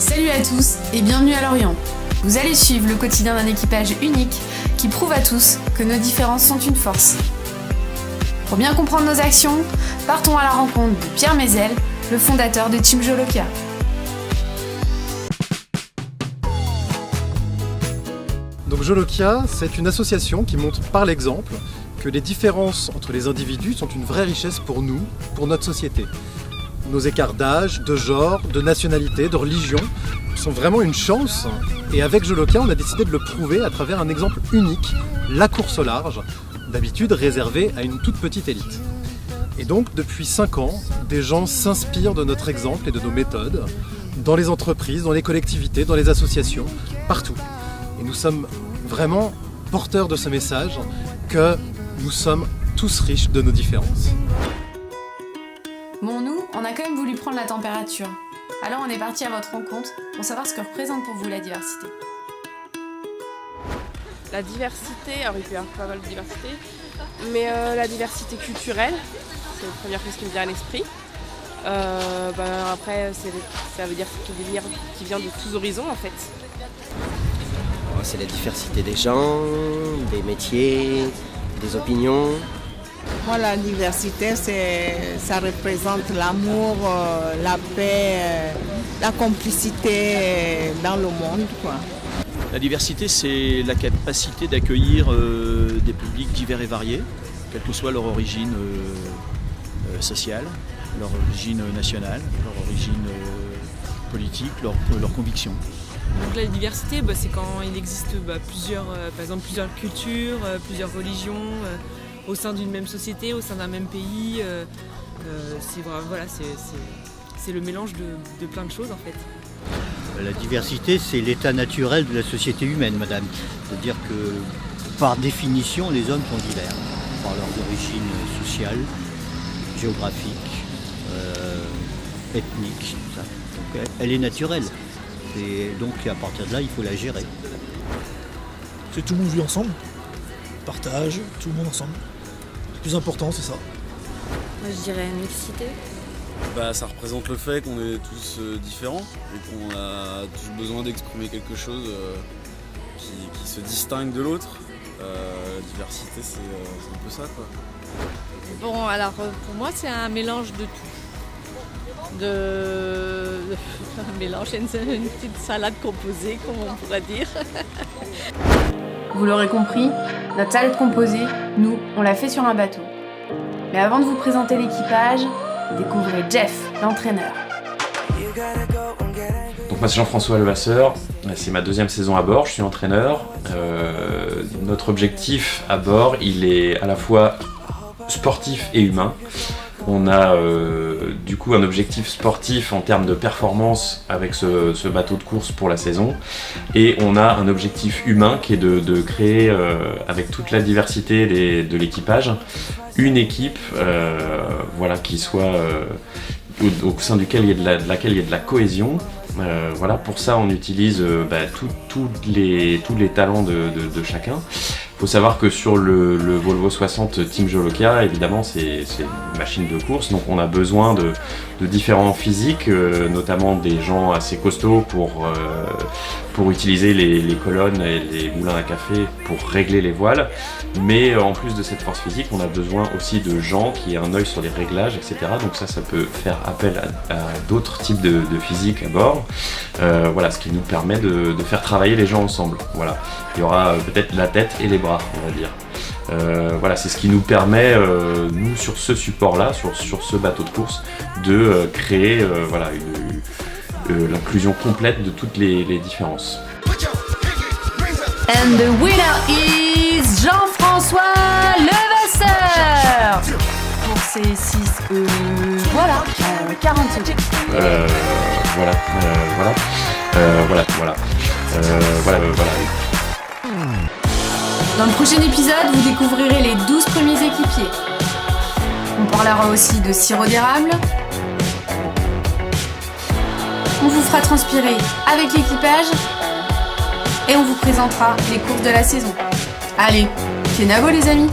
Salut à tous et bienvenue à Lorient. Vous allez suivre le quotidien d'un équipage unique qui prouve à tous que nos différences sont une force. Pour bien comprendre nos actions, partons à la rencontre de Pierre Mézel, le fondateur de Team Jolokia. Donc Jolokia, c'est une association qui montre par l'exemple que les différences entre les individus sont une vraie richesse pour nous, pour notre société. Nos écarts d'âge, de genre, de nationalité, de religion sont vraiment une chance. Et avec Jolokia, on a décidé de le prouver à travers un exemple unique, la course au large, d'habitude réservée à une toute petite élite. Et donc, depuis 5 ans, des gens s'inspirent de notre exemple et de nos méthodes, dans les entreprises, dans les collectivités, dans les associations, partout. Et nous sommes vraiment porteurs de ce message que nous sommes tous riches de nos différences. Bon, nous, on a quand même voulu prendre la température. Alors on est parti à votre rencontre pour savoir ce que représente pour vous la diversité. La diversité, alors il peut y avoir pas mal de diversité, mais la diversité culturelle, c'est la première chose qui me vient à l'esprit. Après, ça veut dire qui vient de tous horizons en fait. C'est la diversité des gens, des métiers, des opinions. Moi, la diversité, ça représente l'amour, la paix, la complicité dans le monde, quoi. La diversité, c'est la capacité d'accueillir des publics divers et variés, quelle que soit leur origine sociale, leur origine nationale, leur origine politique, leur conviction. Donc la diversité, c'est quand il existe plusieurs cultures, plusieurs religions au sein d'une même société, au sein d'un même pays. C'est le mélange de plein de choses en fait. La diversité, c'est l'état naturel de la société humaine, madame. C'est-à-dire que, par définition, les hommes sont divers, par leurs origines sociales, géographiques, ethniques, tout ça. Donc, elle est naturelle. Et donc, à partir de là, il faut la gérer. C'est tout le monde vit ensemble, partage, tout le monde ensemble. Le plus important, c'est ça. Moi, je dirais mixité. Ça représente le fait qu'on est tous différents et qu'on a tous besoin d'exprimer quelque chose qui se distingue de l'autre. La diversité, c'est un peu ça, quoi. Bon, alors pour moi, c'est un mélange de tout. Un mélange, une petite salade composée, comme on pourrait dire. Vous l'aurez compris, notre salade composée, nous, on l'a fait sur un bateau. Mais avant de vous présenter l'équipage, découvrez Jeff, l'entraîneur. Donc moi c'est Jean-François Levasseur, c'est ma 2e saison à bord, je suis entraîneur. Notre objectif à bord, il est à la fois sportif et humain. On a du coup un objectif sportif en termes de performance avec ce bateau de course pour la saison, et on a un objectif humain qui est de créer avec toute la diversité de l'équipage une équipe qui soit au sein duquel il y ait de laquelle il y ait de la cohésion. Pour ça on utilise tous les talents de chacun. Il faut savoir que sur le Volvo 60 Team Jolokia, évidemment c'est une machine de course, donc on a besoin de différents physiques, notamment des gens assez costauds pour utiliser les colonnes et les moulins à café pour régler les voiles. Mais en plus de cette force physique, on a besoin aussi de gens qui aient un œil sur les réglages, etc. Donc ça peut faire appel à d'autres types de physique à bord. Ce qui nous permet de faire travailler les gens ensemble. Voilà. Il y aura peut-être la tête et les bras, on va dire. C'est ce qui nous permet, nous, sur ce support-là, sur ce bateau de course, de créer l'inclusion complète de toutes les différences. And the winner is Jean-François Levasseur pour ces 40 secondes. Dans le prochain épisode, vous découvrirez les 12 premiers équipiers. On parlera aussi de sirop d'érable. On vous fera transpirer avec l'équipage. Et on vous présentera les courses de la saison. Allez, Kenavo les amis!